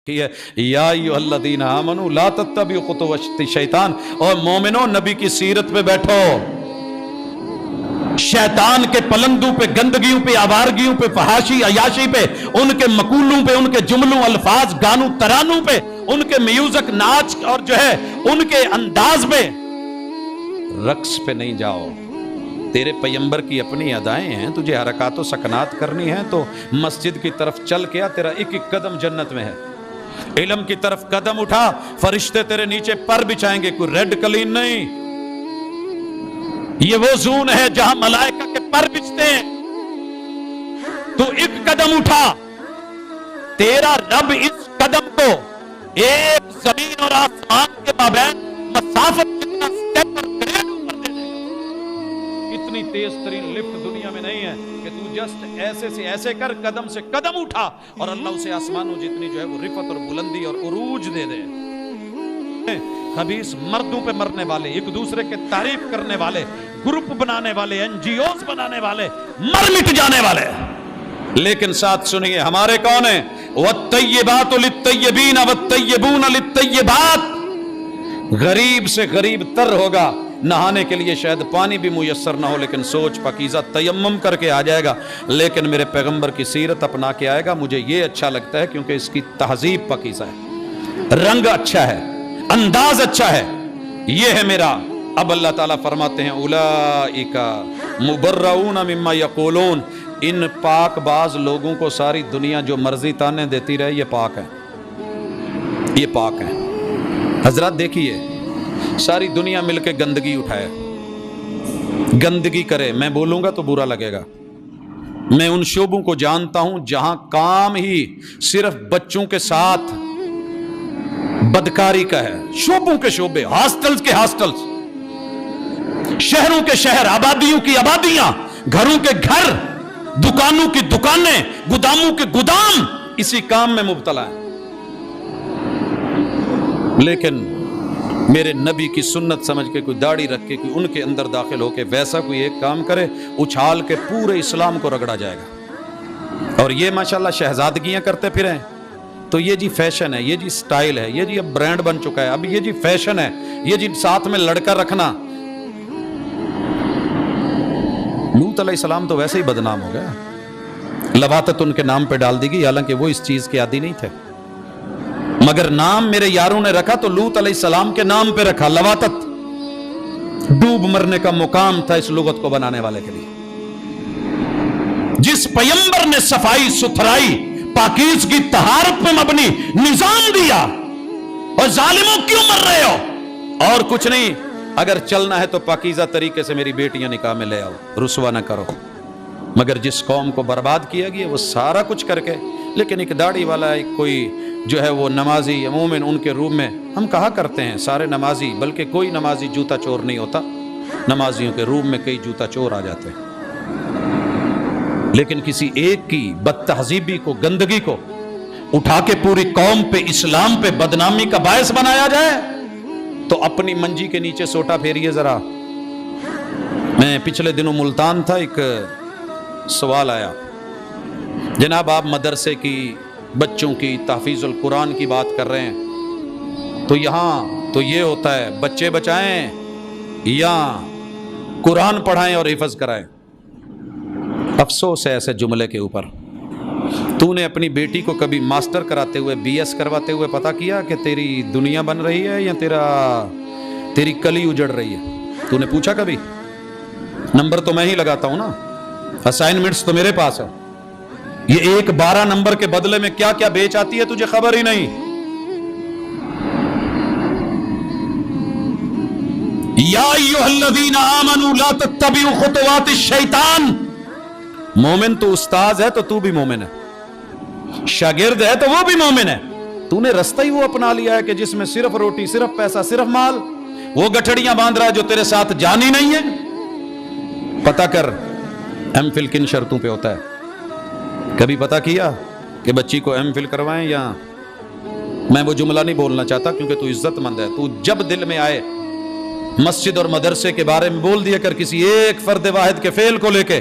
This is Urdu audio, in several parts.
کی ہے یا ایھا آمنوا لا تتبعوا خطوات الشیطان، اور مومنو نبی کی سیرت پہ بیٹھو، شیطان کے پلندوں پہ، گندگیوں پہ، آوارگیوں پہ، فحاشی عیاشی پہ، ان کے مقولوں پہ، ان کے جملوں الفاظ گانوں ترانوں پہ، ان کے میوزک ناچ اور جو ہے ان کے انداز پہ، رقص پہ نہیں جاؤ۔ تیرے پیغمبر کی اپنی ادائیں ہیں، تجھے حرکات و سکنات کرنی ہیں تو مسجد کی طرف چل کے آ، تیرا ایک ایک قدم جنت میں ہے۔ علم کی طرف قدم اٹھا، فرشتے تیرے نیچے پر بچھائیں گے، کوئی ریڈ کلین نہیں۔ یہ وہ زون ہے جہاں ملائکہ کے پر بچھتے ہیں۔ تو ایک قدم اٹھا، تیرا رب اس قدم کو ایک زمین اور آسمان کے مابین مسافت جتنا سٹیپ اور گریڈ اوپر دے دے گا۔ اتنی تیز ترین لفٹ دنیا میں نہیں ہے کہ تو جسٹ ایسے سے ایسے کر، قدم سے قدم اٹھا اور اللہ اسے آسمانوں جتنی جو ہے وہ رفعت اور بلندی اور عروج دے دے۔ خبیث مردوں پہ مرنے والے، ایک دوسرے کے تعریف کرنے والے، گروپ بنانے والے، این جی اوز بنانے والے، مر مٹ جانے والے۔ لیکن ساتھ سنیے ہمارے کون ہیں؟ وَالطَّيِّبَاتُ لِلطَّيِّبِينَ وَالطَّيِّبُونَ لِلطَّيِّبَاتِ۔ غریب سے غریب تر ہوگا، نہانے کے لیے شاید پانی بھی میسر نہ ہو، لیکن سوچ پاکیزہ تیمم کر کے آ جائے گا، لیکن میرے پیغمبر کی سیرت اپنا کے آئے گا۔ مجھے یہ اچھا لگتا ہے کیونکہ اس کی تہذیب پاکیزہ ہے، رنگ اچھا ہے، انداز اچھا ہے، یہ ہے میرا۔ اب اللہ تعالیٰ فرماتے ہیں اولئک مبرؤون مما یقولون، ان پاک باز لوگوں کو ساری دنیا جو مرضی تانے دیتی رہے، یہ پاک ہے، یہ پاک ہے۔ حضرات دیکھیے، ساری دنیا مل کے گندگی اٹھائے، گندگی کرے، میں بولوں گا تو برا لگے گا۔ میں ان شعبوں کو جانتا ہوں جہاں کام ہی صرف بچوں کے ساتھ بدکاری کا ہے، شعبوں کے شعبے، ہاسٹلز کے ہاسٹلز، شہروں کے شہر، آبادیوں کی آبادیاں، گھروں کے گھر، دکانوں کی دکانیں، گوداموں کے گودام اسی کام میں مبتلا ہیں۔ لیکن میرے نبی کی سنت سمجھ کے کوئی داڑھی رکھ کے کوئی ان کے اندر داخل ہو کے ویسا کوئی ایک کام کرے، اچھال کے پورے اسلام کو رگڑا جائے گا۔ اور یہ ماشاءاللہ شہزادگیاں کرتے پھریں تو یہ جی فیشن ہے، یہ جی سٹائل ہے، یہ جی اب برانڈ بن چکا ہے، اب یہ جی فیشن ہے، یہ جی ساتھ میں لڑکا رکھنا۔ لوط علیہ السلام تو ویسے ہی بدنام ہو گیا، لواطت ان کے نام پہ ڈال دی گئی، حالانکہ وہ اس چیز کے عادی نہیں تھے، مگر نام میرے یاروں نے رکھا تو لوط علیہ السلام کے نام پہ رکھا، لواطت۔ ڈوب مرنے کا مقام تھا اس لغت کو بنانے والے کے لیے۔ جس پیغمبر نے صفائی ستھرائی، پاکیزگی، طہارت پہ مبنی نظام دیا، اور ظالموں کیوں مر رہے ہو؟ اور کچھ نہیں، اگر چلنا ہے تو پاکیزہ طریقے سے میری بیٹیاں نکاح میں لے آؤ، رسوا نہ کرو۔ مگر جس قوم کو برباد کیا گیا وہ سارا کچھ کر کے، لیکن ایک داڑھی والا، ایک کوئی جو ہے وہ نمازی مومن، ان کے روم میں ہم کہا کرتے ہیں سارے نمازی، بلکہ کوئی نمازی جوتا چور نہیں ہوتا، نمازیوں کے روم میں کئی جوتا چور آ جاتے ہیں۔ لیکن کسی ایک کی بد تہذیبی کو، گندگی کو اٹھا کے پوری قوم پہ، اسلام پہ بدنامی کا باعث بنایا جائے تو اپنی منجی کے نیچے سوٹا پھیریے ذرا۔ میں پچھلے دنوں ملتان تھا، ایک سوال آیا، جناب آپ مدرسے کی، بچوں کی تحفیظ القرآن کی بات کر رہے ہیں، تو یہاں تو یہ ہوتا ہے بچے بچائیں یا قرآن پڑھائیں اور حفظ کرائیں۔ افسوس ہے ایسے جملے کے اوپر۔ تو نے اپنی بیٹی کو کبھی ماسٹر کراتے ہوئے، بی ایس کرواتے ہوئے پتہ کیا کہ تیری دنیا بن رہی ہے یا تیری کلی اجڑ رہی ہے؟ تو نے پوچھا کبھی؟ نمبر تو میں ہی لگاتا ہوں نا، اسائنمنٹس تو میرے پاس ہے، یہ ایک 12 نمبر کے بدلے میں کیا کیا بیچ آتی ہے تجھے خبر ہی نہیں۔ یا ایھا الذین آمنوا لا تتبعوا خطوات الشیطان۔ مومن تو استاذ ہے تو بھی مومن ہے، شاگرد ہے تو وہ بھی مومن ہے۔ تو نے رستہ ہی وہ اپنا لیا ہے کہ جس میں صرف روٹی، صرف پیسہ، صرف مال، وہ گٹھڑیاں باندھ رہا ہے جو تیرے ساتھ جان ہی نہیں ہے۔ پتہ کر ایم فل کن شرطوں پہ ہوتا ہے؟ کبھی پتہ کیا کہ بچی کو ایم فل کروائیں؟ یا میں وہ جملہ نہیں بولنا چاہتا کیونکہ تو عزت مند ہے، تو جب دل میں آئے مسجد اور مدرسے کے بارے میں بول دیا کر، کسی ایک فرد واحد کے فعل کو لے کے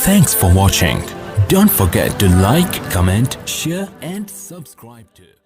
Thanks for watching. Don't forget to like, comment, share and subscribe to